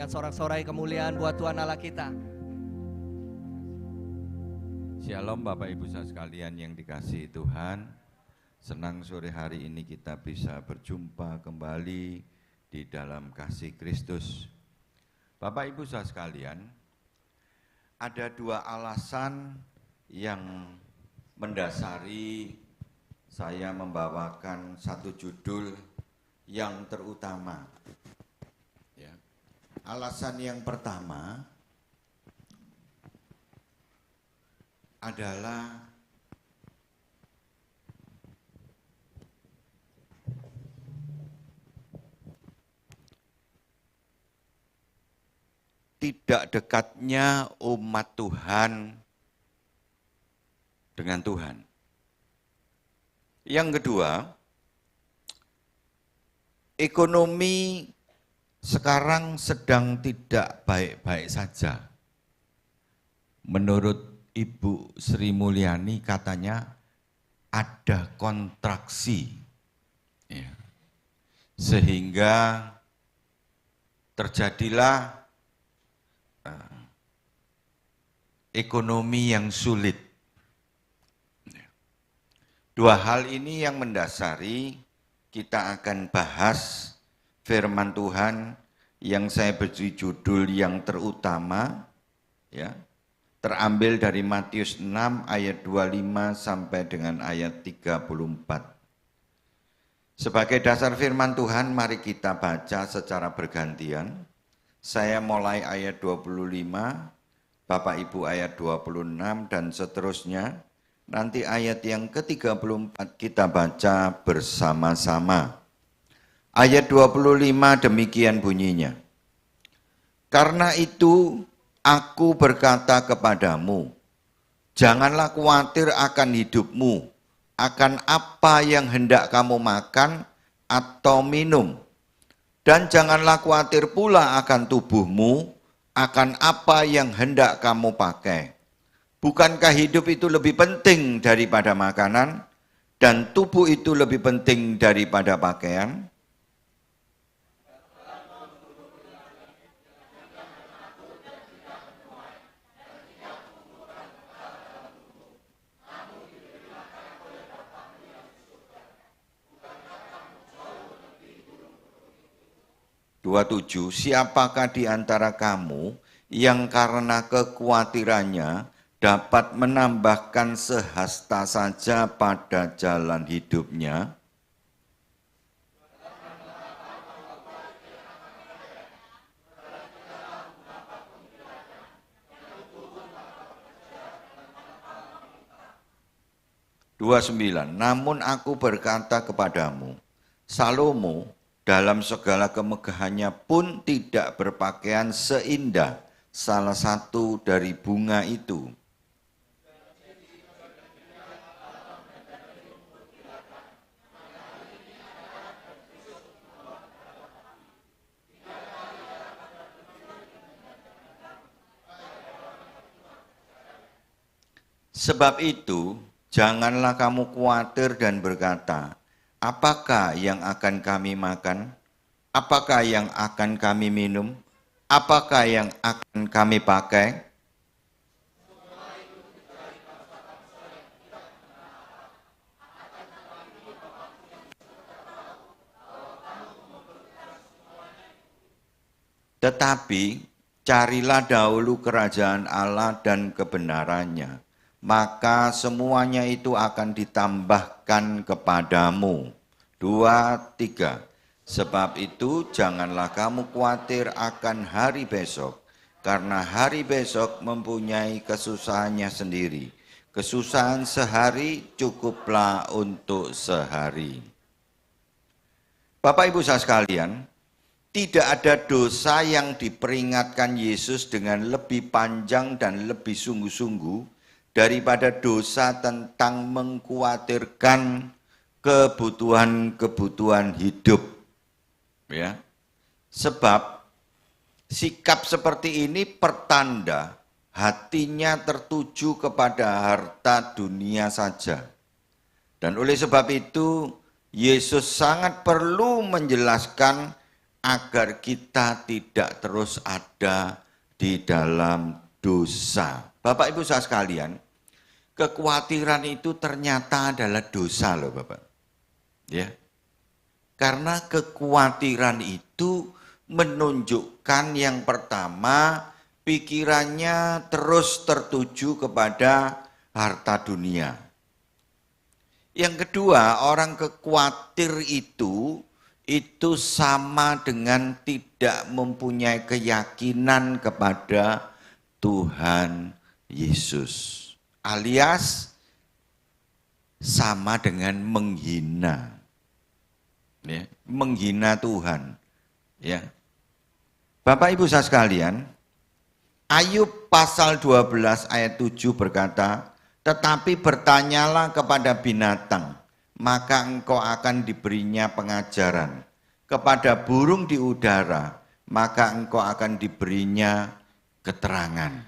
Sorak-sorai kemuliaan buat Tuhan Allah kita. Shalom Bapak Ibu saudara sekalian yang dikasihi Tuhan. Senang sore hari ini kita bisa berjumpa kembali di dalam kasih Kristus. Bapak Ibu saudara sekalian, ada dua alasan yang mendasari saya membawakan satu judul yang terutama. Alasan yang pertama adalah tidak dekatnya umat Tuhan dengan Tuhan. Yang kedua, ekonomi sekarang sedang tidak baik-baik saja. Menurut Ibu Sri Mulyani katanya ada kontraksi. Ya. Sehingga terjadilah ekonomi yang sulit. Dua hal ini yang mendasari kita akan bahas firman Tuhan yang saya beri judul yang terutama, ya, terambil dari Matius 6 ayat 25 sampai dengan ayat 34. Sebagai dasar firman Tuhan, mari kita baca secara bergantian. Saya mulai ayat 25, Bapak Ibu ayat 26 dan seterusnya. Nanti ayat yang ke-34 kita baca bersama-sama. Ayat 25 demikian bunyinya. Karena itu aku berkata kepadamu, janganlah khawatir akan hidupmu, akan apa yang hendak kamu makan atau minum. Dan janganlah khawatir pula akan tubuhmu, akan apa yang hendak kamu pakai. Bukankah hidup itu lebih penting daripada makanan, dan tubuh itu lebih penting daripada pakaian? Siapakah di antara kamu yang karena kekhawatirannya dapat menambahkan sehasta saja pada jalan hidupnya? Namun aku berkata kepadamu, Salomo dalam segala kemegahannya pun tidak berpakaian seindah salah satu dari bunga itu. Sebab itu, janganlah kamu khawatir dan berkata, apakah yang akan kami makan? Apakah yang akan kami minum? Apakah yang akan kami pakai? Tetapi carilah dahulu kerajaan Allah dan kebenarannya, maka semuanya itu akan ditambahkan kepadamu. 2, 3. Sebab itu janganlah kamu khawatir akan hari besok, karena hari besok mempunyai kesusahannya sendiri. Kesusahan sehari cukuplah untuk sehari. Bapak Ibu saudara sekalian, tidak ada dosa yang diperingatkan Yesus dengan lebih panjang dan lebih sungguh-sungguh daripada dosa tentang mengkhawatirkan kebutuhan-kebutuhan hidup. Ya. Sebab sikap seperti ini pertanda hatinya tertuju kepada harta dunia saja. Dan oleh sebab itu Yesus sangat perlu menjelaskan agar kita tidak terus ada di dalam dosa. Bapak Ibu saudara sekalian, kekhawatiran itu ternyata adalah dosa loh Bapak. Ya. Karena kekhawatiran itu menunjukkan yang pertama, pikirannya terus tertuju kepada harta dunia. Yang kedua, orang khawatir itu sama dengan tidak mempunyai keyakinan kepada Tuhan Yesus. Alias sama dengan menghina. Ya, menghina Tuhan. Ya. Bapak Ibu saudara sekalian, Ayub pasal 12 ayat 7 berkata, tetapi bertanyalah kepada binatang, maka engkau akan diberinya pengajaran. Kepada burung di udara, maka engkau akan diberinya keterangan.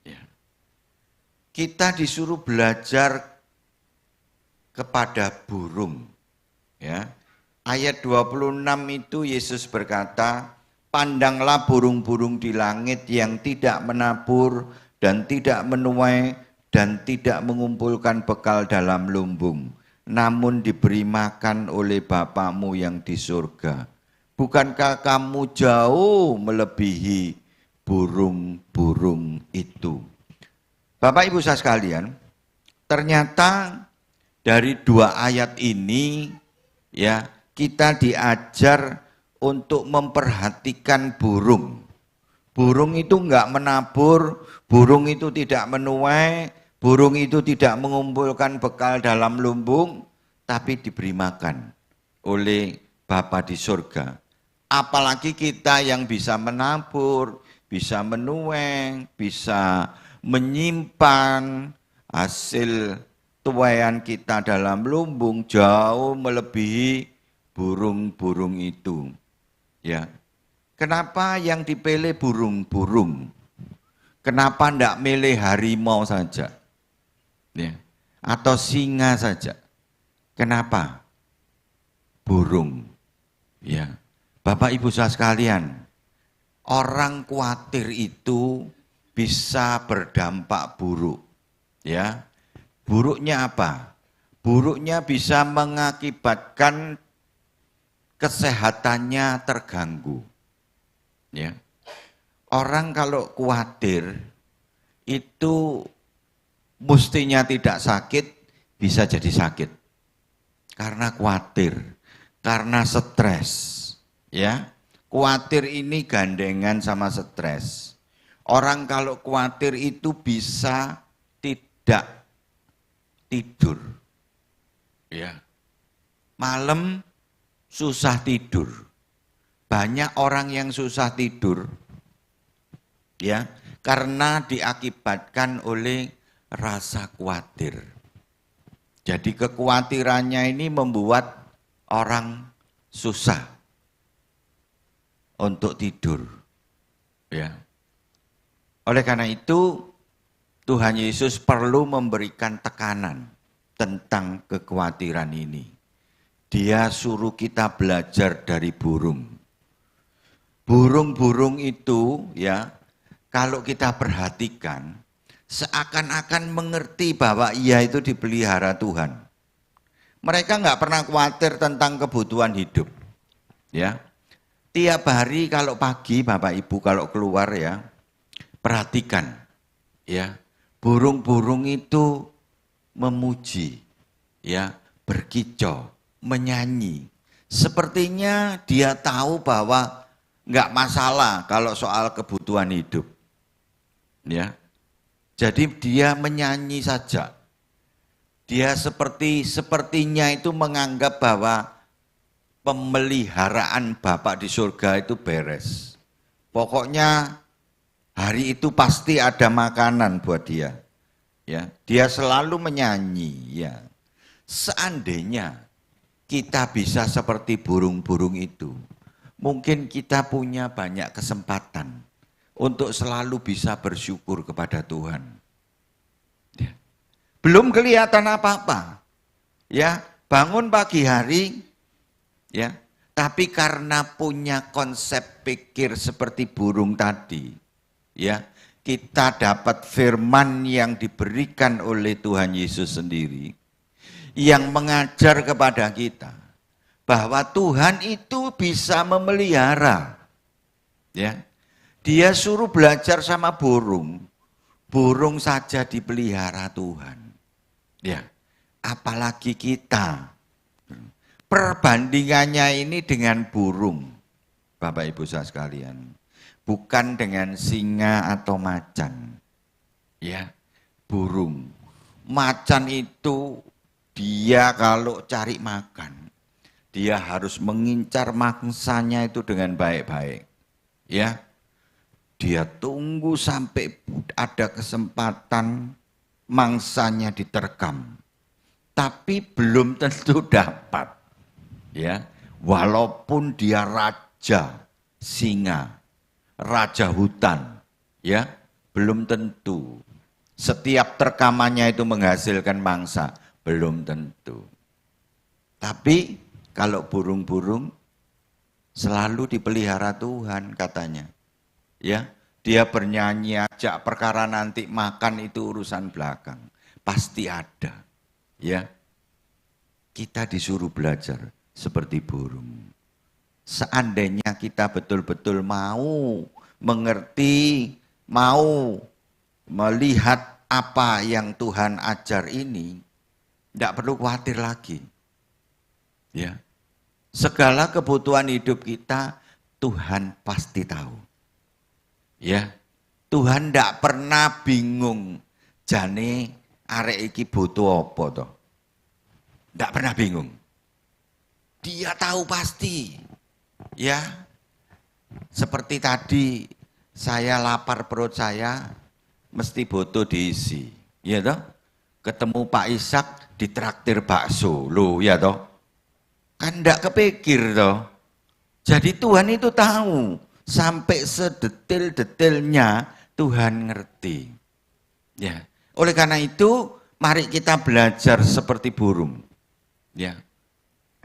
Ya. Kita disuruh belajar kepada burung. Ya. Ayat 26 itu Yesus berkata, pandanglah burung-burung di langit yang tidak menabur dan tidak menuai dan tidak mengumpulkan bekal dalam lumbung, namun diberi makan oleh Bapamu yang di surga. Bukankah kamu jauh melebihi burung-burung itu? Bapak Ibu saudara sekalian, ternyata dari dua ayat ini ya kita diajar untuk memperhatikan burung. Burung itu enggak menabur, burung itu tidak menuai, burung itu tidak mengumpulkan bekal dalam lumbung, tapi diberi makan oleh Bapa di surga. Apalagi kita yang bisa menabur, bisa menuai, bisa menyimpan hasil tuaian kita dalam lumbung jauh melebihi burung-burung itu. Ya. Kenapa yang dipilih burung-burung? Kenapa enggak milih harimau saja? Ya. Atau singa saja? Kenapa? Burung. Ya. Bapak Ibu saudara sekalian, orang khawatir itu bisa berdampak buruk. Ya. Buruknya apa? Buruknya bisa mengakibatkan kesehatannya terganggu. Ya. Orang kalau khawatir itu mestinya tidak sakit, bisa jadi sakit. Karena khawatir, karena stres. Ya. Khawatir ini gandengan sama stres. Orang kalau khawatir itu bisa tidak tidur. Ya. Malam susah tidur. Banyak orang yang susah tidur ya karena diakibatkan oleh rasa khawatir. Jadi kekhawatirannya ini membuat orang susah untuk tidur. Ya. Oleh karena itu Tuhan Yesus perlu memberikan tekanan tentang kekhawatiran ini. Dia suruh kita belajar dari burung. Burung-burung itu ya, kalau kita perhatikan, seakan-akan mengerti bahwa ia itu dipelihara Tuhan. Mereka nggak pernah khawatir tentang kebutuhan hidup. Ya, tiap hari kalau pagi Bapak Ibu kalau keluar ya, perhatikan ya, burung-burung itu memuji, ya, berkicau, menyanyi. Sepertinya dia tahu bahwa enggak masalah kalau soal kebutuhan hidup. Ya. Jadi dia menyanyi saja. Dia sepertinya itu menganggap bahwa pemeliharaan Bapa di surga itu beres. Pokoknya hari itu pasti ada makanan buat dia. Ya, dia selalu menyanyi, ya. Seandainya kita bisa seperti burung-burung itu, mungkin kita punya banyak kesempatan untuk selalu bisa bersyukur kepada Tuhan. Ya. Belum kelihatan apa-apa. Ya, bangun pagi hari, ya, Tapi karena punya konsep pikir seperti burung tadi, ya, kita dapat firman yang diberikan oleh Tuhan Yesus sendiri, yang mengajar kepada kita bahwa Tuhan itu bisa memelihara. Ya, Dia suruh belajar sama burung, burung saja dipelihara Tuhan. Ya, apalagi kita. Perbandingannya ini dengan burung, Bapak Ibu saudara sekalian, bukan dengan singa atau macan. Ya, burung. Macan itu dia kalau cari makan, dia harus mengincar mangsanya itu dengan baik-baik. Ya, dia tunggu sampai ada kesempatan mangsanya diterkam, tapi belum tentu dapat. Ya, walaupun dia raja singa, raja hutan, ya, belum tentu. Setiap terkamannya itu menghasilkan mangsa, belum tentu. Tapi kalau burung-burung selalu dipelihara Tuhan katanya. Ya, dia bernyanyi aja, perkara nanti makan itu urusan belakang, pasti ada. Ya, kita disuruh belajar seperti burung. Seandainya kita betul-betul mau mengerti, mau melihat apa yang Tuhan ajar ini, tidak perlu khawatir lagi. Ya, segala kebutuhan hidup kita Tuhan pasti tahu. Ya, Tuhan tidak pernah bingung. Jane arek iki butuh apa toh? Tidak pernah bingung. Dia tahu pasti. Ya, seperti tadi saya lapar perut saya, mesti butuh diisi. Ya toh? Ketemu Pak Ishak ditraktir bakso, loh ya toh? Kan enggak kepikir toh. Jadi Tuhan itu tahu, sampai sedetil-detilnya Tuhan ngerti. Ya. Oleh karena itu, mari kita belajar seperti burung. Ya.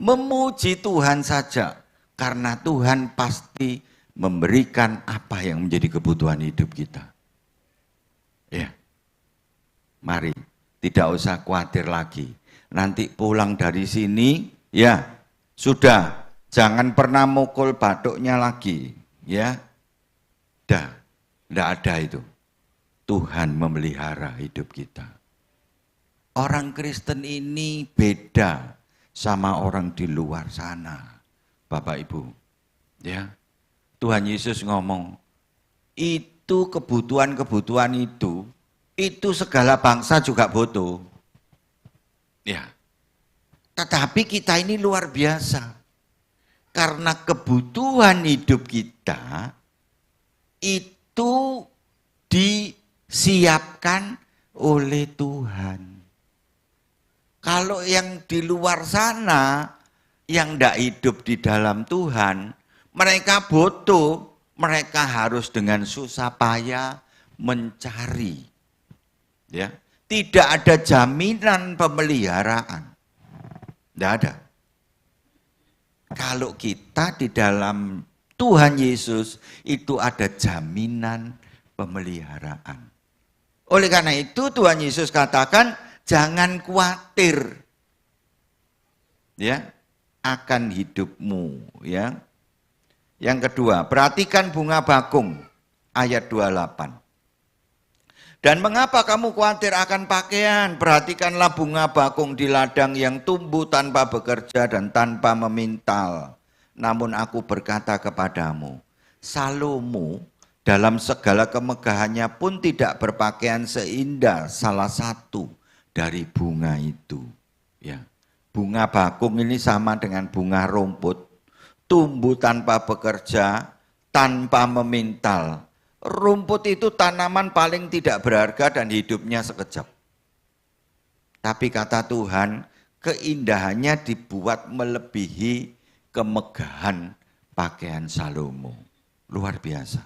Memuji Tuhan saja, karena Tuhan pasti memberikan apa yang menjadi kebutuhan hidup kita. Ya, mari tidak usah khawatir lagi. Nanti pulang dari sini, ya sudah, jangan pernah mukul batuknya lagi, ya. Tidak ada itu. Tuhan memelihara hidup kita. Orang Kristen ini beda sama orang di luar sana, Bapak Ibu. Ya, Tuhan Yesus ngomong, itu kebutuhan-kebutuhan itu segala bangsa juga butuh. Ya, tetapi kita ini luar biasa, karena kebutuhan hidup kita itu disiapkan oleh Tuhan. Kalau yang di luar sana, yang tidak hidup di dalam Tuhan, mereka butuh, mereka harus dengan susah payah mencari. Ya, tidak ada jaminan pemeliharaan. Tidak ada. Kalau kita di dalam Tuhan Yesus, itu ada jaminan pemeliharaan. Oleh karena itu Tuhan Yesus katakan, jangan khawatir, ya, akan hidupmu, ya. Yang kedua, perhatikan bunga bakung, ayat 28. Dan mengapa kamu khawatir akan pakaian? Perhatikanlah bunga bakung di ladang yang tumbuh tanpa bekerja dan tanpa memintal. Namun aku berkata kepadamu, Salomo dalam segala kemegahannya pun tidak berpakaian seindah salah satu dari bunga itu. Ya, bunga bakung ini sama dengan bunga rumput, tumbuh tanpa bekerja, tanpa memintal. Rumput itu tanaman paling tidak berharga dan hidupnya sekejap. Tapi kata Tuhan, keindahannya dibuat melebihi kemegahan pakaian Salomo. Luar biasa.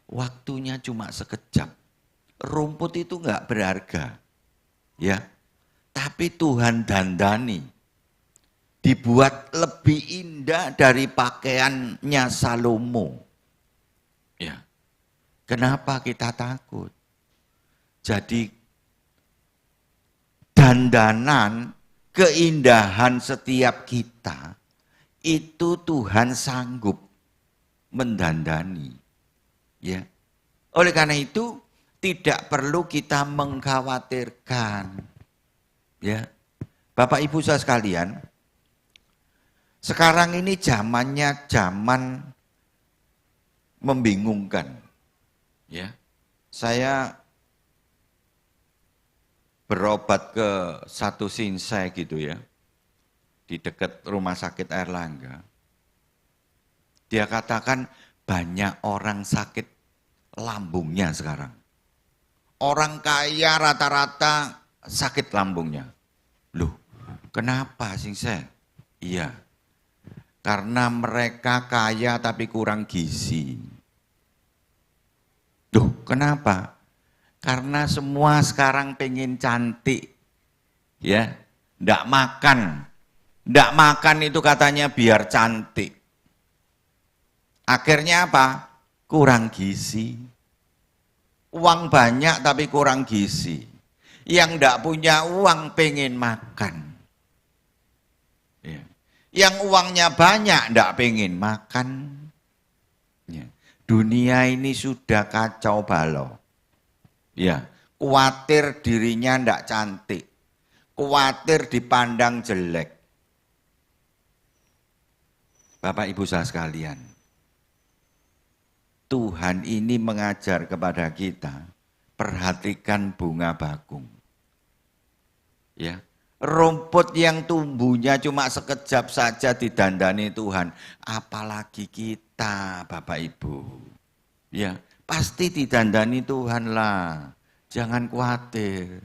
Waktunya cuma sekejap. Rumput itu enggak berharga. Ya. Tapi Tuhan dandani. dibuat lebih indah dari pakaiannya Salomo. Ya. Kenapa kita takut? Jadi dandanan, keindahan setiap kita itu Tuhan sanggup mendandani. Ya. Oleh karena itu tidak perlu kita mengkhawatirkan. Ya. Bapak Ibu saudara sekalian, sekarang ini zamannya zaman membingungkan. Ya. Saya berobat ke satu Sinsai gitu ya, di dekat rumah sakit Airlangga. Dia katakan banyak orang sakit lambungnya sekarang. Orang kaya rata-rata sakit lambungnya. Loh, kenapa Sinsai? Iya, karena mereka kaya tapi kurang gizi. Loh, kenapa? Karena semua sekarang pengen cantik, ya, ndak makan itu katanya biar cantik. Akhirnya apa? Kurang gizi. Uang banyak tapi kurang gizi. Yang ndak punya uang pengen makan. Ya. Yang uangnya banyak ndak pengen makan. Ya. Dunia ini sudah kacau balau. Ya, khawatir dirinya ndak cantik, khawatir dipandang jelek. Bapak Ibu saudara sekalian, Tuhan ini mengajar kepada kita, perhatikan bunga bakung. Ya, rumput yang tumbuhnya cuma sekejap saja didandani Tuhan, apalagi kita, Bapak Ibu. Ya, pasti didandani Tuhan lah, jangan khawatir.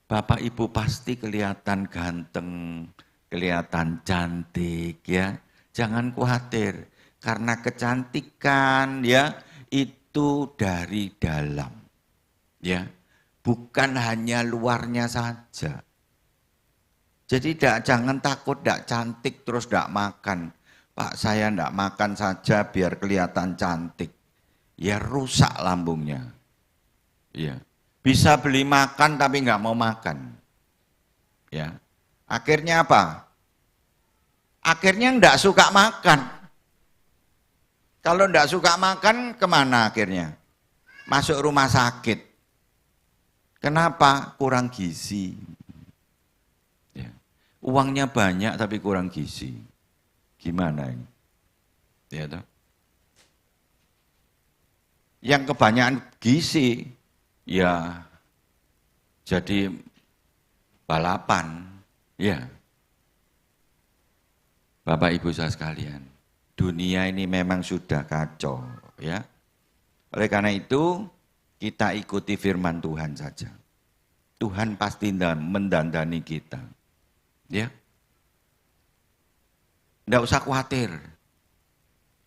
Bapak Ibu pasti kelihatan ganteng, kelihatan cantik ya. Jangan khawatir, karena kecantikan ya itu dari dalam. Ya, bukan hanya luarnya saja. Jadi jangan takut tidak cantik terus tidak makan. Pak, saya tidak makan saja biar kelihatan cantik. Ya rusak lambungnya. Ya. Bisa beli makan tapi nggak mau makan. Ya. Akhirnya apa? Akhirnya nggak suka makan. Kalau nggak suka makan kemana akhirnya? Masuk rumah sakit. Kenapa? Kurang gizi. Ya. Uangnya banyak tapi kurang gizi. Gimana ini? Ya toh? Yang kebanyakan gizi, ya jadi balapan, ya. Bapak Ibu saudara sekalian, dunia ini memang sudah kacau, ya. Oleh karena itu, kita ikuti firman Tuhan saja. Tuhan pasti mendandani kita, ya. Nggak usah khawatir,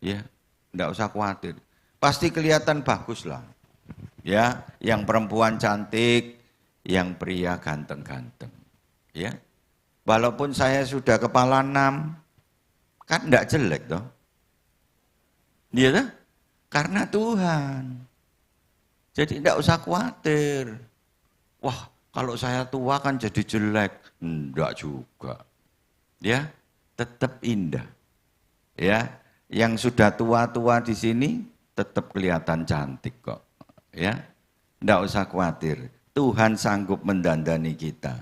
ya. Nggak usah khawatir. Pasti kelihatan bagus lah. Ya, yang perempuan cantik, yang pria ganteng-ganteng. Ya. Walaupun saya sudah kepala 6, kan enggak jelek toh. Iya toh? Karena Tuhan. Jadi enggak usah khawatir. Wah, kalau saya tua kan jadi jelek. Enggak juga. Ya, tetap indah. Ya, yang sudah tua-tua di sini tetap kelihatan cantik kok, ya. Enggak usah khawatir, Tuhan sanggup mendandani kita.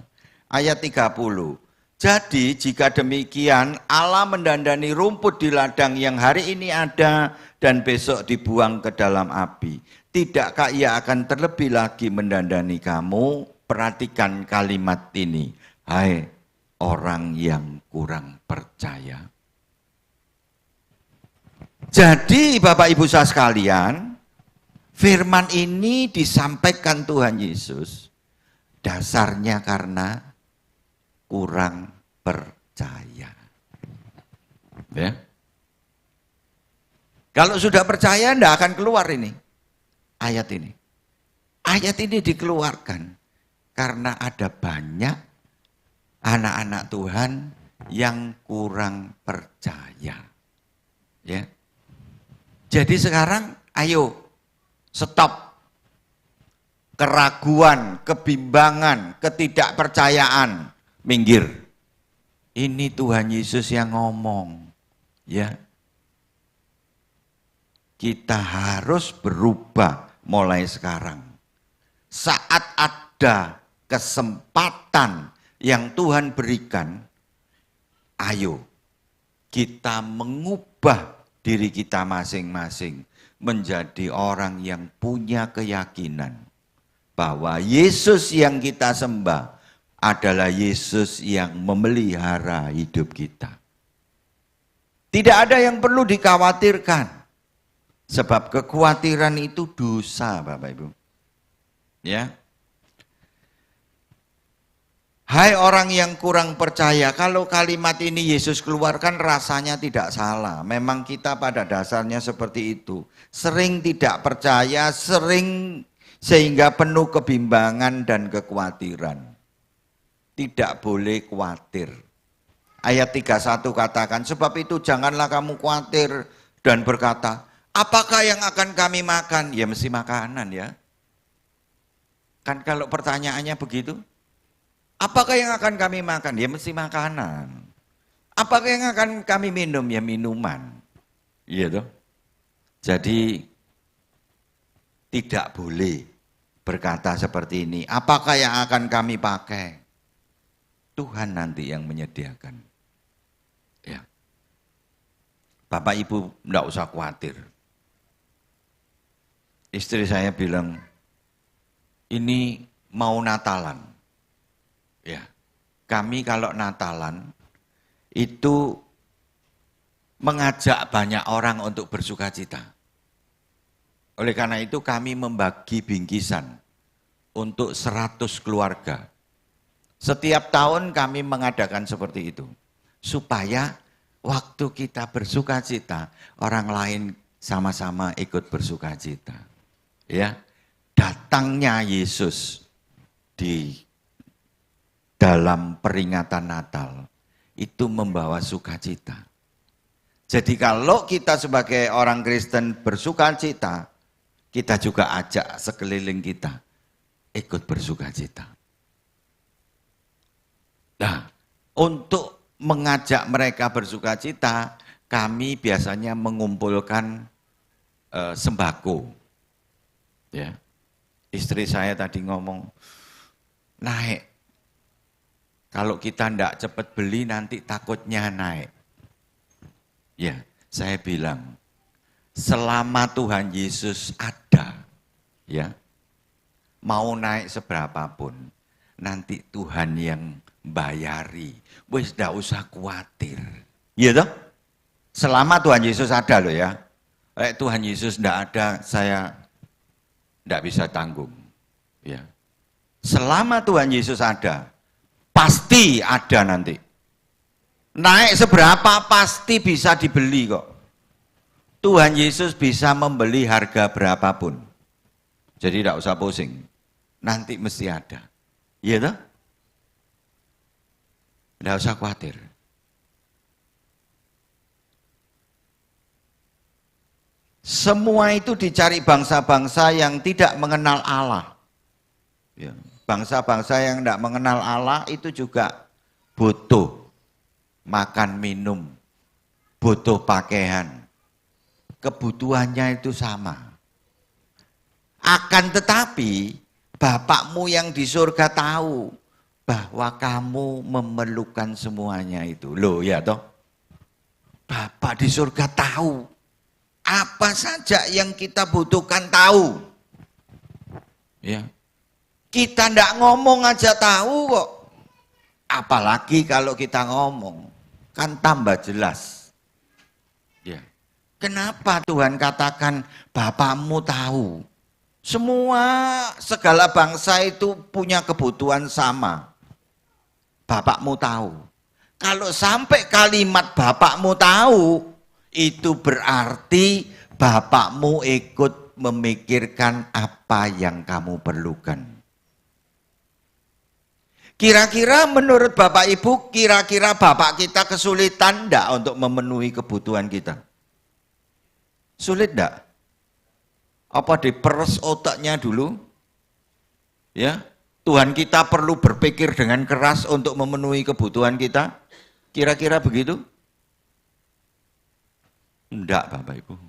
Ayat 30, jadi jika demikian Allah mendandani rumput di ladang yang hari ini ada dan besok dibuang ke dalam api. Tidakkah Ia akan terlebih lagi mendandani kamu? Perhatikan kalimat ini, hai orang yang kurang percaya. Jadi Bapak Ibu saudara sekalian, firman ini disampaikan Tuhan Yesus dasarnya karena kurang percaya. Ya. Kalau sudah percaya tidak akan keluar ini ayat ini. Ayat ini dikeluarkan karena ada banyak anak-anak Tuhan yang kurang percaya. Ya. Jadi sekarang ayo stop keraguan, kebimbangan, ketidakpercayaan, minggir. Ini Tuhan Yesus yang ngomong, ya. Kita harus berubah mulai sekarang. Saat ada kesempatan yang Tuhan berikan, ayo kita mengubah diri kita masing-masing menjadi orang yang punya keyakinan bahwa Yesus yang kita sembah adalah Yesus yang memelihara hidup kita. Tidak ada yang perlu dikhawatirkan, sebab kekhawatiran itu dosa, Bapak Ibu. Ya. Hai orang yang kurang percaya, kalau kalimat ini Yesus keluarkan rasanya tidak salah. Memang kita pada dasarnya seperti itu. Sering tidak percaya, sering sehingga penuh kebimbangan dan kekhawatiran. Tidak boleh khawatir. Ayat 31 katakan, sebab itu janganlah kamu khawatir dan berkata, apakah yang akan kami makan? Ya mesti makanan ya. Kan kalau pertanyaannya begitu, apakah yang akan kami makan? Ya mesti makanan. Apakah yang akan kami minum? Ya minuman. Iya toh. Jadi tidak boleh berkata seperti ini. Apakah yang akan kami pakai? Tuhan nanti yang menyediakan. Ya. Bapak Ibu enggak usah khawatir. Istri saya bilang, ini mau Natalan. Ya, kami kalau Natalan itu mengajak banyak orang untuk bersuka cita. Oleh karena itu kami membagi bingkisan untuk 100 keluarga. Setiap tahun kami mengadakan seperti itu. Supaya waktu kita bersuka cita, orang lain sama-sama ikut bersuka cita. Ya, datangnya Yesus di dalam peringatan Natal itu membawa sukacita. Jadi kalau kita sebagai orang Kristen bersukacita, kita juga ajak sekeliling kita ikut bersukacita. Nah, untuk mengajak mereka bersukacita, kami biasanya mengumpulkan sembako. Ya. Istri saya tadi ngomong, naik. Kalau kita ndak cepat beli nanti takutnya naik. Ya, saya bilang, selama Tuhan Yesus ada, ya, mau naik seberapapun, nanti Tuhan yang bayari. Wis ndak usah khawatir. Iya toh? Selama Tuhan Yesus ada loh ya. Tuhan Yesus ndak ada, saya ndak bisa tanggung. Ya. Selama Tuhan Yesus ada, pasti ada nanti. Naik seberapa pasti bisa dibeli kok. Tuhan Yesus bisa membeli harga berapapun. Jadi tidak usah pusing. Nanti mesti ada. Iya toh? Tidak usah khawatir. Semua itu dicari bangsa-bangsa yang tidak mengenal Allah. Ya. Bangsa-bangsa yang tidak mengenal Allah itu juga butuh makan minum, butuh pakaian. Kebutuhannya itu sama. Akan tetapi Bapakmu yang di surga tahu bahwa kamu memerlukan semuanya itu. Loh ya toh? Bapak di surga tahu. Apa saja yang kita butuhkan tahu. Ya. Kita ndak ngomong aja tahu kok. Apalagi kalau kita ngomong, kan tambah jelas. Ya. Kenapa Tuhan katakan Bapakmu tahu? Semua segala bangsa itu punya kebutuhan sama. Bapakmu tahu. Kalau sampai kalimat Bapakmu tahu, itu berarti Bapakmu ikut memikirkan apa yang kamu perlukan. Kira-kira menurut Bapak Ibu, kira-kira Bapak kita kesulitan enggak untuk memenuhi kebutuhan kita? Sulit enggak? Apa diperes otaknya dulu? Ya, Tuhan kita perlu berpikir dengan keras untuk memenuhi kebutuhan kita? Kira-kira begitu? Enggak, Bapak Ibu.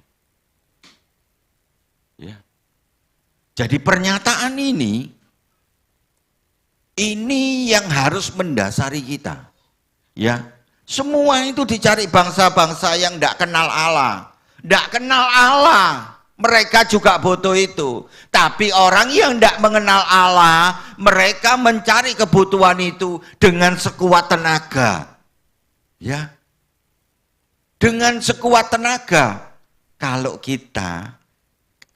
Ya. Jadi pernyataan ini yang harus mendasari kita. Ya, semua itu dicari bangsa-bangsa yang enggak kenal Allah. Enggak kenal Allah. Mereka juga butuh itu. Tapi orang yang tidak mengenal Allah, mereka mencari kebutuhan itu dengan sekuat tenaga. Ya. Dengan sekuat tenaga. Kalau kita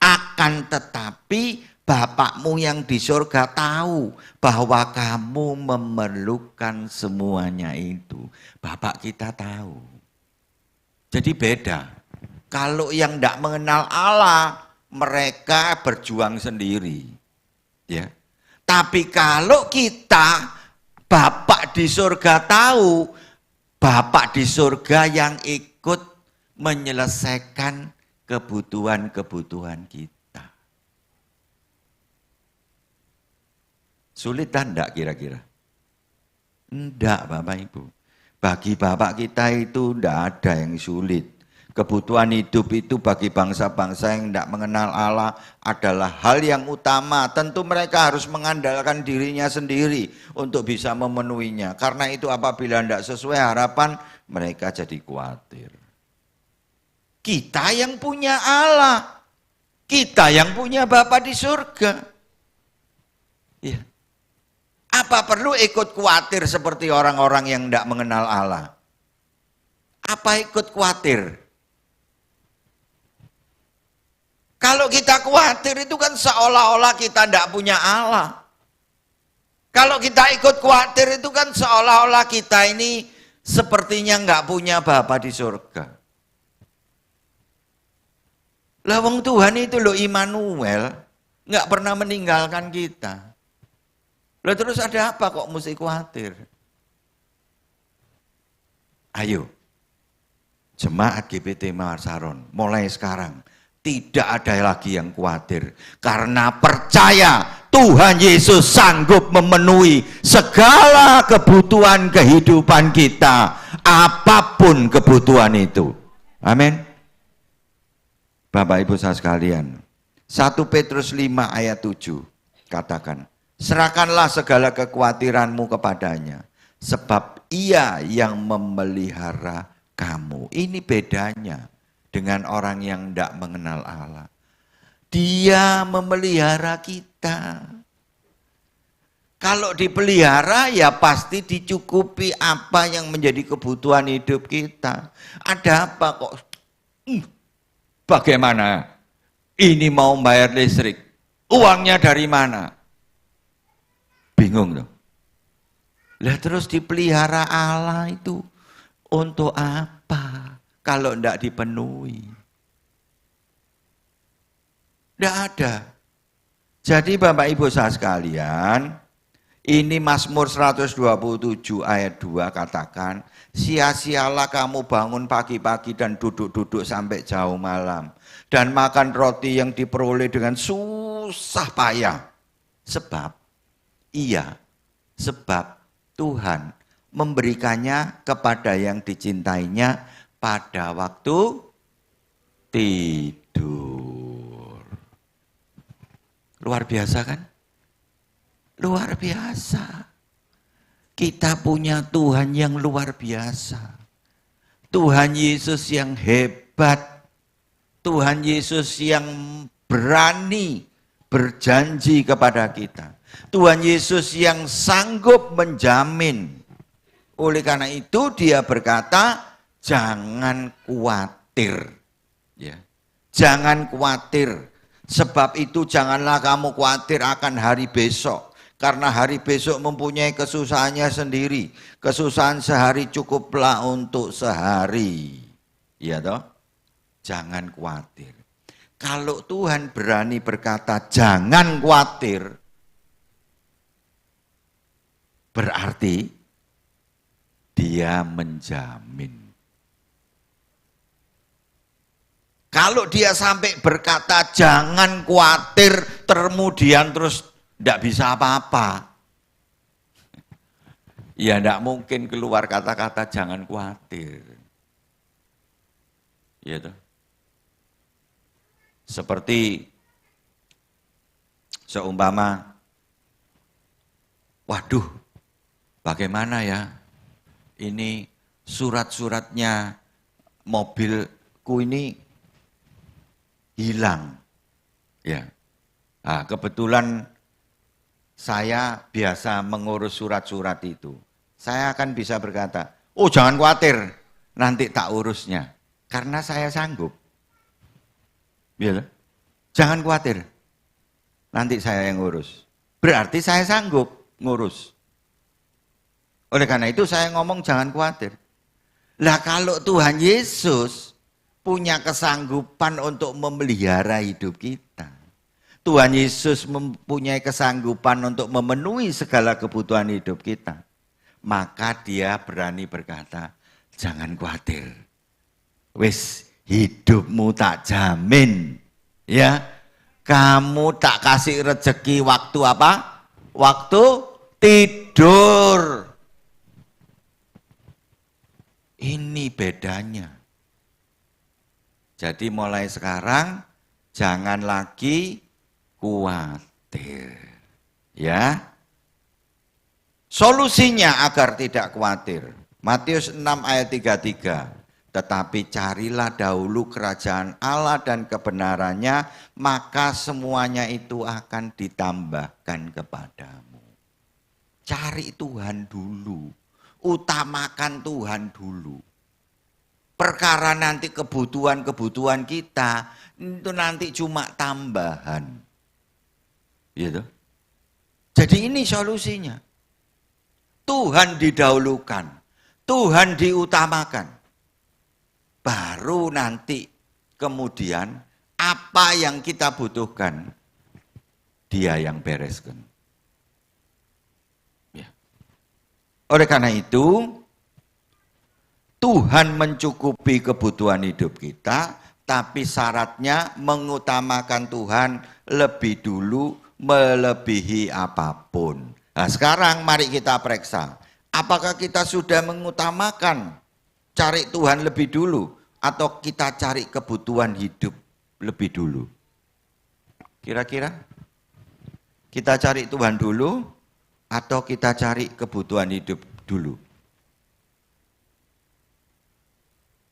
akan tetapi Bapakmu yang di surga tahu bahwa kamu memerlukan semuanya itu. Bapak kita tahu. Jadi beda. Kalau yang tidak mengenal Allah, mereka berjuang sendiri. Ya. Tapi kalau kita, Bapak di surga tahu, Bapak di surga yang ikut menyelesaikan kebutuhan-kebutuhan kita. Sulit tidak kira-kira? Tidak Bapak Ibu. Bagi Bapak kita itu tidak ada yang sulit. Kebutuhan hidup itu bagi bangsa-bangsa yang tidak mengenal Allah adalah hal yang utama. Tentu mereka harus mengandalkan dirinya sendiri untuk bisa memenuhinya. Karena itu apabila tidak sesuai harapan, mereka jadi khawatir. Kita yang punya Allah, kita yang punya Bapa di surga. Ya. Apa perlu ikut khawatir seperti orang-orang yang tidak mengenal Allah? Apa ikut khawatir? Kalau kita khawatir itu kan seolah-olah kita tidak punya Allah. Kalau kita ikut khawatir itu kan seolah-olah kita ini sepertinya nggak punya Bapa di surga. Lah wong Tuhan itu loh Immanuel, nggak pernah meninggalkan kita. Lah terus ada apa kok mesti khawatir? Ayo, jemaat GPT Mawar Saron, mulai sekarang. Tidak ada lagi yang khawatir. Karena percaya Tuhan Yesus sanggup memenuhi segala kebutuhan kehidupan kita. Apapun kebutuhan itu. Amin. Bapak Ibu saya sekalian. 1 Petrus 5 ayat 7. Katakan. Serahkanlah segala kekhawatiranmu kepadanya. Sebab ia yang memelihara kamu. Ini bedanya dengan orang yang tidak mengenal Allah. Dia memelihara kita. Kalau dipelihara ya pasti dicukupi apa yang menjadi kebutuhan hidup kita. Ada apa kok? Bagaimana? Ini mau bayar listrik. Uangnya dari mana? Bingung loh. Lah terus dipelihara Allah itu untuk apa? Kalau tidak dipenuhi. Tidak ada. Jadi Bapak Ibu saya sekalian, ini Mazmur 127 ayat 2 katakan, sia-sialah kamu bangun pagi-pagi dan duduk-duduk sampai jauh malam. Dan makan roti yang diperoleh dengan susah payah. Sebab Tuhan memberikannya kepada yang dicintainya pada waktu tidur. Luar biasa kan? Luar biasa. Kita punya Tuhan yang luar biasa. Tuhan Yesus yang hebat. Tuhan Yesus yang berani berjanji kepada kita. Tuhan Yesus yang sanggup menjamin. Oleh karena itu dia berkata, jangan khawatir, ya. Jangan khawatir. Sebab itu janganlah kamu khawatir akan hari besok. Karena hari besok mempunyai kesusahannya sendiri. Kesusahan sehari cukuplah untuk sehari. Ya toh? Jangan khawatir. Kalau Tuhan berani berkata jangan khawatir, Berarti dia menjamin. Kalau dia sampai berkata jangan khawatir, kemudian terus tidak bisa apa-apa. Ya tidak mungkin keluar kata-kata jangan khawatir. Ya toh? Seperti seumpama, waduh, bagaimana ya? Ini surat-suratnya mobilku ini hilang. Ya. Nah, kebetulan saya biasa mengurus surat-surat itu. Saya akan bisa berkata, oh jangan khawatir, nanti tak urusnya. Karena saya sanggup. Ya, jangan khawatir, nanti saya yang ngurus. Berarti saya sanggup ngurus. Oleh karena itu saya ngomong jangan khawatir. Lah kalau Tuhan Yesus punya kesanggupan untuk memelihara hidup kita. Tuhan Yesus mempunyai kesanggupan untuk memenuhi segala kebutuhan hidup kita. Maka dia berani berkata, jangan khawatir. Wis hidupmu tak jamin. Ya, kamu tak kasih rezeki waktu apa? Waktu tidur. Ini bedanya. Jadi mulai sekarang jangan lagi khawatir. Ya. Solusinya agar tidak khawatir. Matius 6 ayat 33. Tetapi carilah dahulu kerajaan Allah dan kebenarannya, maka semuanya itu akan ditambahkan kepadamu. Cari Tuhan dulu, utamakan Tuhan dulu. Perkara nanti kebutuhan-kebutuhan kita, itu nanti cuma tambahan. Gitu. Jadi ini solusinya. Tuhan didahulukan, Tuhan diutamakan. Baru nanti kemudian apa yang kita butuhkan, dia yang bereskan. Ya. Oleh karena itu, Tuhan mencukupi kebutuhan hidup kita, tapi syaratnya mengutamakan Tuhan lebih dulu, melebihi apapun. Nah sekarang mari kita periksa, apakah kita sudah mengutamakan cari Tuhan lebih dulu, atau kita cari kebutuhan hidup lebih dulu? Kira-kira kita cari Tuhan dulu, atau kita cari kebutuhan hidup dulu?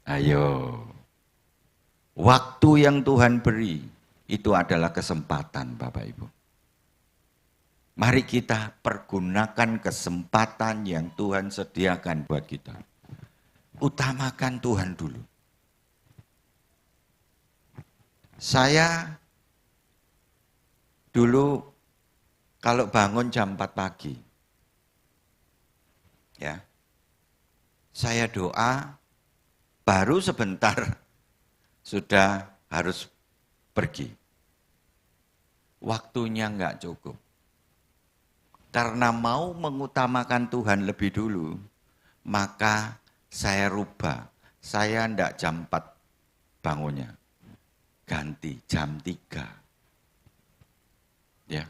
Ayo, waktu yang Tuhan beri itu adalah kesempatan, Bapak Ibu. Mari kita pergunakan kesempatan yang Tuhan sediakan buat kita. Utamakan Tuhan dulu. Saya dulu kalau bangun jam 4 pagi, ya, saya doa, baru sebentar sudah harus pergi. Waktunya enggak cukup. Karena mau mengutamakan Tuhan lebih dulu, maka saya rubah. Saya enggak jam 4 bangunnya. Ganti jam 3. Ya.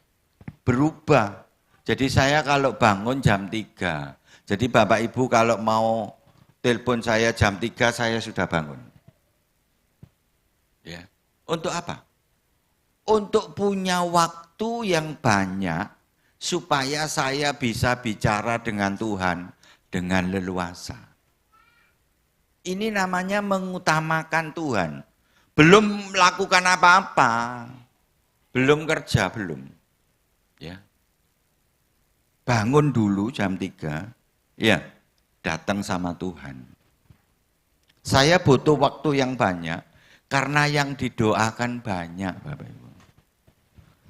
Berubah. Jadi saya kalau bangun jam 3. Jadi Bapak Ibu kalau mau telepon saya jam 3, saya sudah bangun. Ya. Untuk apa? Untuk punya waktu yang banyak, supaya saya bisa bicara dengan Tuhan dengan leluasa. Ini namanya mengutamakan Tuhan. Belum melakukan apa-apa, belum kerja, belum. Ya. Bangun dulu jam 3, ya, datang sama Tuhan. Saya butuh waktu yang banyak, karena yang didoakan banyak, Bapak Ibu.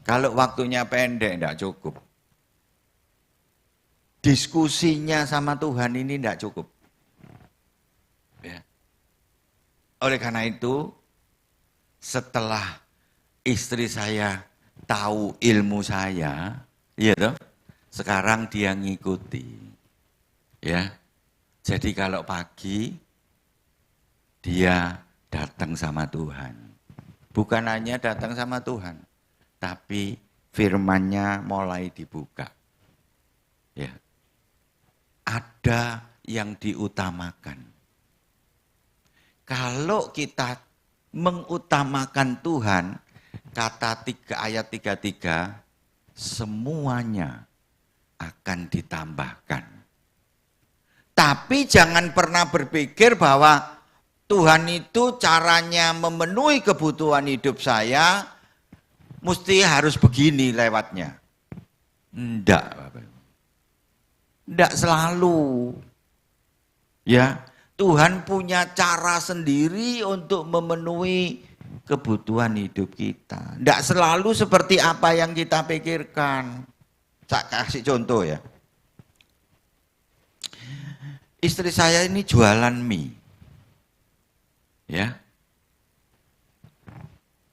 Kalau waktunya pendek, tidak cukup. Diskusinya sama Tuhan ini tidak cukup. Ya. Oleh karena itu, setelah istri saya tahu ilmu saya, iya toh, Sekarang dia ngikuti. Ya. Jadi kalau pagi dia datang sama Tuhan. Bukan hanya datang sama Tuhan, tapi firman-Nya mulai dibuka. Ya. Ada yang diutamakan. Kalau kita mengutamakan Tuhan, kata ayat 33, semuanya akan ditambahkan. Tapi jangan pernah berpikir bahwa Tuhan itu caranya memenuhi kebutuhan hidup saya, mesti harus begini lewatnya. Enggak, Bapak. Enggak selalu. Ya, Tuhan punya cara sendiri untuk memenuhi kebutuhan hidup kita. Enggak selalu seperti apa yang kita pikirkan. Saya kasih contoh ya. Istri saya ini jualan mie. Ya.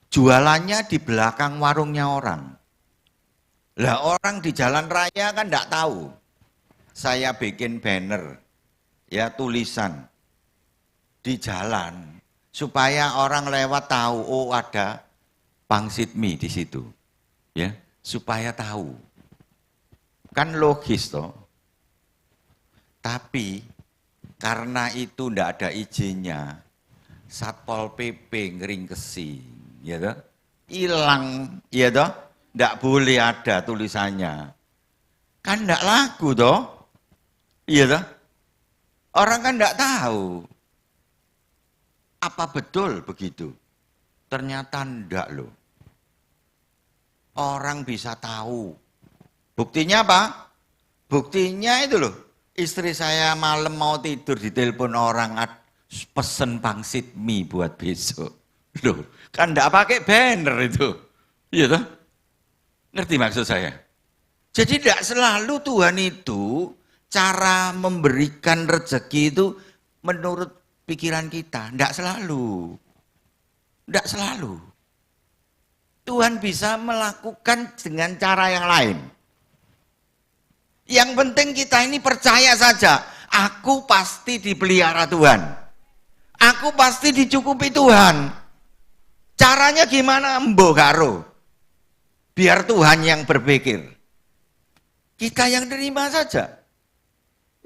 Jualannya di belakang warungnya orang. Lah orang di jalan raya kan enggak tahu. Saya bikin banner, ya tulisan di jalan supaya orang lewat tahu, oh ada pangsit mie di situ, ya supaya tahu. Kan logis toh. Tapi karena itu ndak ada izinnya, Satpol PP ngeringkesi, ya toh, hilang, ya toh, ndak boleh ada tulisannya. Kan ndak laku toh. Iya toh? Orang kan enggak tahu. Apa betul begitu? Ternyata enggak loh. Orang bisa tahu. Buktinya apa? Buktinya itu loh. Istri saya malam mau tidur ditelepon orang pesen pangsit mie buat besok. Loh, kan enggak pakai banner itu. Iya toh? Ngerti maksud saya? Jadi enggak selalu Tuhan itu cara memberikan rezeki itu menurut pikiran kita, tidak selalu. Tidak selalu. Tuhan bisa melakukan dengan cara yang lain. Yang penting kita ini percaya saja, aku pasti dipelihara Tuhan. Aku pasti dicukupi Tuhan. Caranya gimana? Mbok karo. Biar Tuhan yang berpikir. Kita yang terima saja.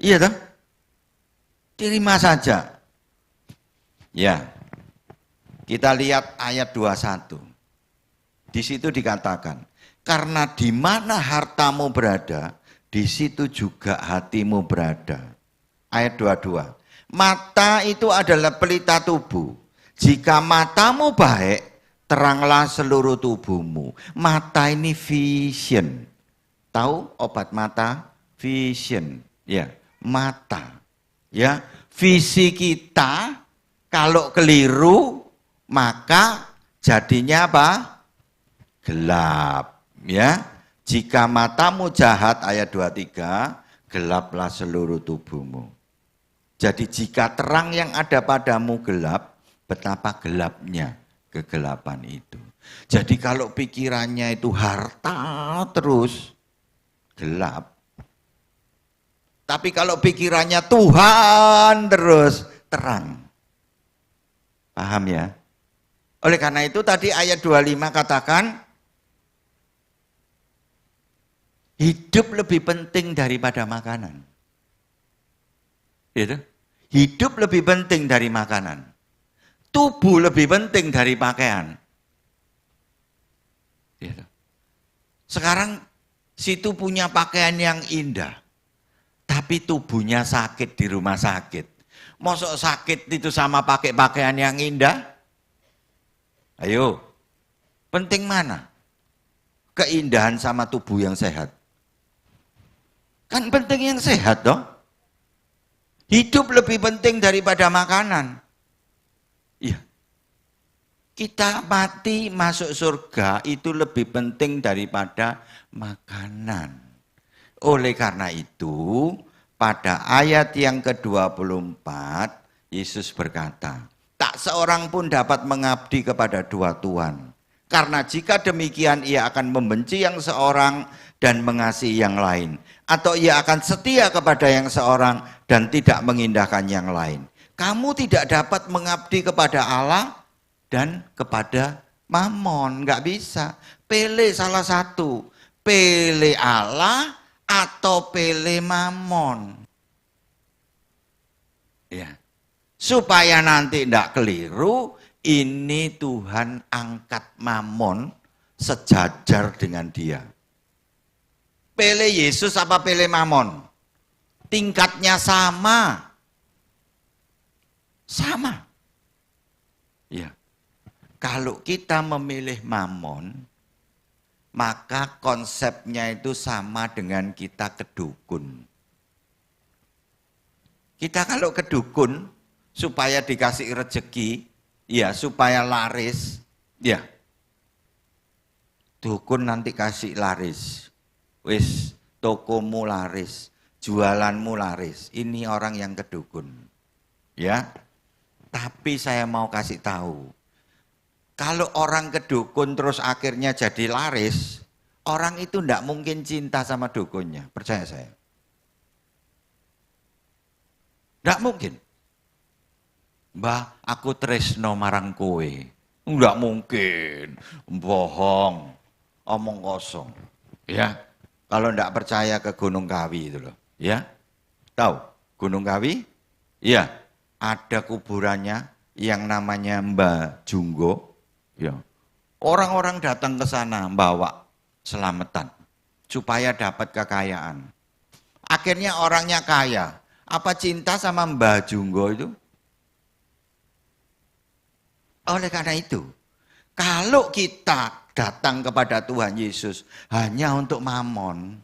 Iya toh? Terima saja. Ya. Kita lihat ayat 21. Di situ dikatakan, karena di mana hartamu berada, di situ juga hatimu berada. Ayat 22. Mata itu adalah pelita tubuh. Jika matamu baik, teranglah seluruh tubuhmu. Mata ini vision. Tahu obat mata? Vision. Ya. Mata, ya visi kita kalau keliru maka jadinya apa? Gelap, ya. Jika matamu jahat ayat 23, gelaplah seluruh tubuhmu. Jadi jika terang yang ada padamu gelap, betapa gelapnya kegelapan itu. Jadi kalau pikirannya itu harta terus gelap. Tapi kalau pikirannya Tuhan terus terang. Paham ya? Oleh karena itu tadi ayat 25 katakan, hidup lebih penting daripada makanan. Gitu? Hidup lebih penting dari makanan. Tubuh lebih penting dari pakaian. Gitu. Sekarang situ punya pakaian yang indah. Tapi tubuhnya sakit di rumah sakit. Mosok sakit itu sama pakai pakaian yang indah? Ayo, penting mana? Keindahan sama tubuh yang sehat. Kan penting yang sehat dong. Hidup lebih penting daripada makanan. Iya. Kita mati masuk surga itu lebih penting daripada makanan. Oleh karena itu, pada ayat yang ke-24, Yesus berkata, tak seorang pun dapat mengabdi kepada dua tuan. Karena jika demikian ia akan membenci yang seorang dan mengasihi yang lain. Atau ia akan setia kepada yang seorang dan tidak mengindahkan yang lain. Kamu tidak dapat mengabdi kepada Allah dan kepada Mammon. Enggak bisa. Pilih salah satu. Pilih Allah atau pilih Mammon. Ya. Supaya nanti tidak keliru, ini Tuhan angkat Mammon sejajar dengan dia. Pilih Yesus apa pilih Mammon? Tingkatnya sama. Sama. Ya. Kalau kita memilih Mammon, maka konsepnya itu sama dengan kita ke dukun. Kita kalau ke dukun, supaya dikasih rezeki, ya supaya laris, ya. Dukun nanti kasih laris. Wis, tokomu laris, jualanmu laris. Ini orang yang ke dukun. Ya. Tapi saya mau kasih tahu. Kalau orang ke dukun terus akhirnya jadi laris, orang itu tidak mungkin cinta sama dukunnya, percaya saya. Tidak mungkin. Mbah, aku tresno marang kowe. Enggak mungkin. Bohong. Omong kosong. Ya. Kalau enggak percaya ke Gunung Kawi itu loh. Ya. Tahu Gunung Kawi? Ya. Ada kuburannya yang namanya Mbah Junggo. Ya. Orang-orang datang ke sana bawa selamatan supaya dapat kekayaan. Akhirnya orangnya kaya. Apa cinta sama Mbah Junggo itu? Oleh karena itu, kalau kita datang kepada Tuhan Yesus hanya untuk Mammon,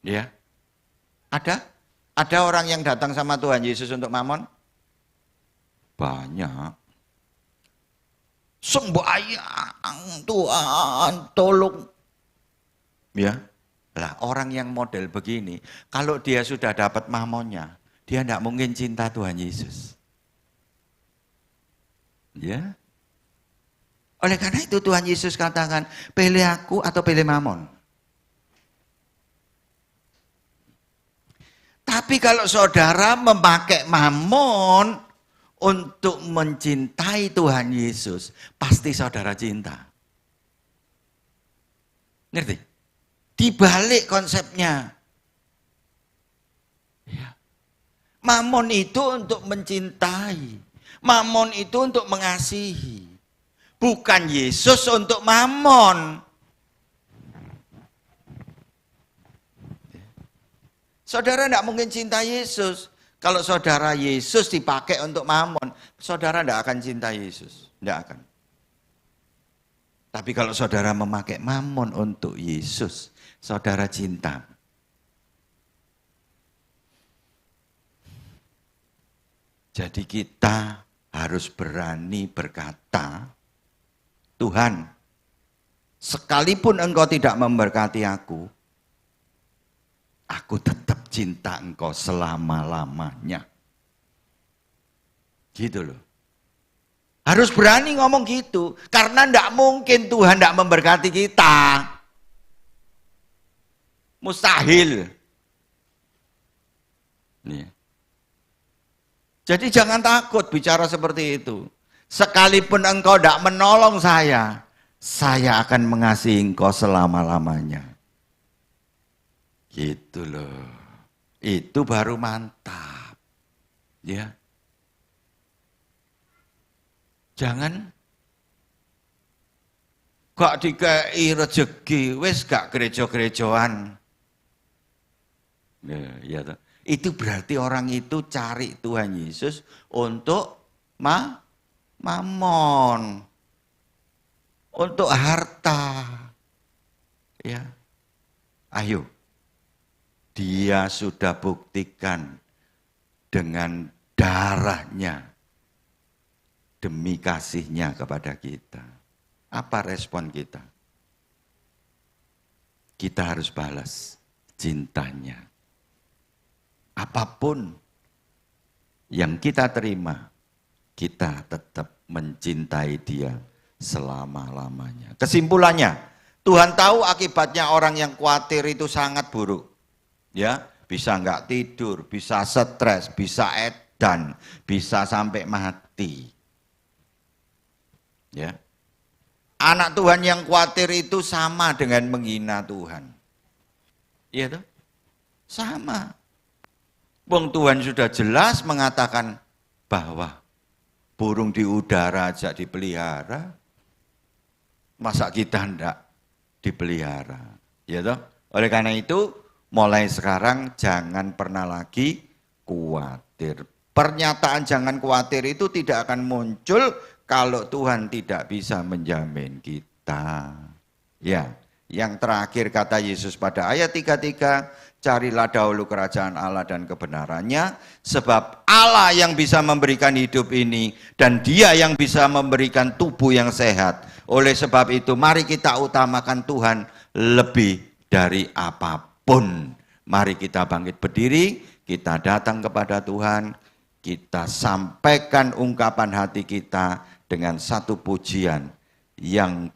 ya, ada orang yang datang sama Tuhan Yesus untuk Mammon? Banyak. Sembahyang, Tuhan tolong. Ya, lah orang yang model begini, kalau dia sudah dapat Mammonnya, dia tidak mungkin cinta Tuhan Yesus. Ya. Oleh karena itu Tuhan Yesus katakan, pilih aku atau pilih Mammon. Tapi kalau saudara memakai Mammon untuk mencintai Tuhan Yesus, pasti saudara cinta. Ngerti? Dibalik konsepnya. Ya. Mammon itu untuk mencintai. Mammon itu untuk mengasihi. Bukan Yesus untuk Mammon. Saudara tidak mungkin cinta Yesus. Kalau saudara Yesus dipakai untuk Mammon, saudara tidak akan cinta Yesus. Tidak akan. Tapi kalau saudara memakai Mammon untuk Yesus, saudara cinta. Jadi kita harus berani berkata, Tuhan, sekalipun Engkau tidak memberkati aku tetap cinta Engkau selama-lamanya. Gitu loh. Harus berani ngomong gitu, karena tidak mungkin Tuhan tidak memberkati kita. Mustahil. Nih. Jadi jangan takut bicara seperti itu. Sekalipun engkau tidak menolong saya akan mengasihi engkau selama-lamanya. Gitu loh. Itu baru mantap. Ya. Jangan kok dikei rezeki, wis gak gereja-gerejaan. Ya toh. Itu berarti orang itu cari Tuhan Yesus untuk Mammon. Untuk harta. Ya. Ayo. Dia sudah buktikan dengan darahnya demi kasihnya kepada kita. Apa respon kita? Kita harus balas cintanya. Apapun yang kita terima, kita tetap mencintai dia selama-lamanya. Kesimpulannya, Tuhan tahu akibatnya orang yang khawatir itu sangat buruk. Ya, bisa nggak tidur, bisa stres, bisa edan, bisa sampai mati. Ya. Anak Tuhan yang khawatir itu sama dengan menghina Tuhan. Iya toh? Sama. Wong Tuhan sudah jelas mengatakan bahwa burung di udara aja dipelihara. Masa kita hendak dipelihara? Ya toh? Oleh karena itu, mulai sekarang jangan pernah lagi khawatir. Pernyataan jangan khawatir itu tidak akan muncul kalau Tuhan tidak bisa menjamin kita. Ya, yang terakhir kata Yesus pada ayat 33, carilah dahulu kerajaan Allah dan kebenarannya, sebab Allah yang bisa memberikan hidup ini dan Dia yang bisa memberikan tubuh yang sehat. Oleh sebab itu mari kita utamakan Tuhan lebih dari apapun. Mari kita bangkit berdiri, kita datang kepada Tuhan, kita sampaikan ungkapan hati kita dengan satu pujian yang